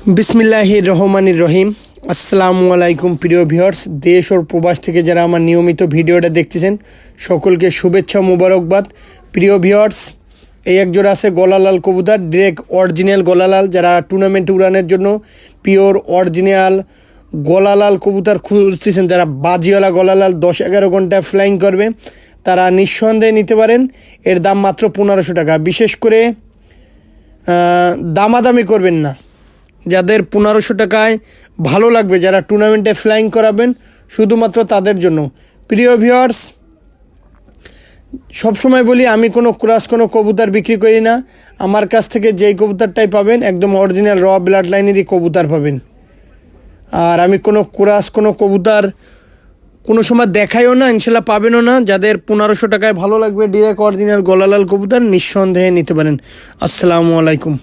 বিসমিল্লাহির রহমানির রহিম। আসসালামু আলাইকুম প্রিয় ভিউয়ার্স, দেশ ও প্রবাস থেকে যারা আমার নিয়মিত ভিডিওটা দেখতেছেন সকলকে শুভেচ্ছা মোবারকবাদ। প্রিয় ভিউয়ার্স, এই এক জোড়া আছে গলালাল কবুতর, ডিরেক্ট অরিজিনাল গলালাল। যারা টুর্নামেন্ট উড়ানের জন্য পিওর অরিজিনাল গলালাল কবুতর খুঁজতেছেন, যারা বাজিওয়ালা গলালাল 10-11 ঘন্টা ফ্লাইং করবে, তারা নিঃসন্দেহে নিতে পারেন। এর দাম মাত্র 1500 টাকা। বিশেষ করে দামাদামি করবেন না, যাদের 1500 টাকায় ভালো লাগবে, যারা টুর্নামেন্টে ফ্লাইং করাবেন, শুধুমাত্র তাদের জন্য। প্রিয় ভিউয়ার্স, সবসময় বলি আমি কোনো কবুতর বিক্রি করি না। আমার কাছ থেকে যেই কবুতরটাই পাবেন একদম অরিজিনাল র ব্লাড লাইনেরই কবুতর পাবেন। আর আমি কোনো কবুতর কোনো সময় দেখাইও না, ইনশাল্লাহ পাবেনও না। যাদের 1500 টাকায় ভালো লাগবে ডিরেক্ট অরিজিনাল গলালাল কবুতর, নিঃসন্দেহে নিতে পারেন। আসসালামু আলাইকুম।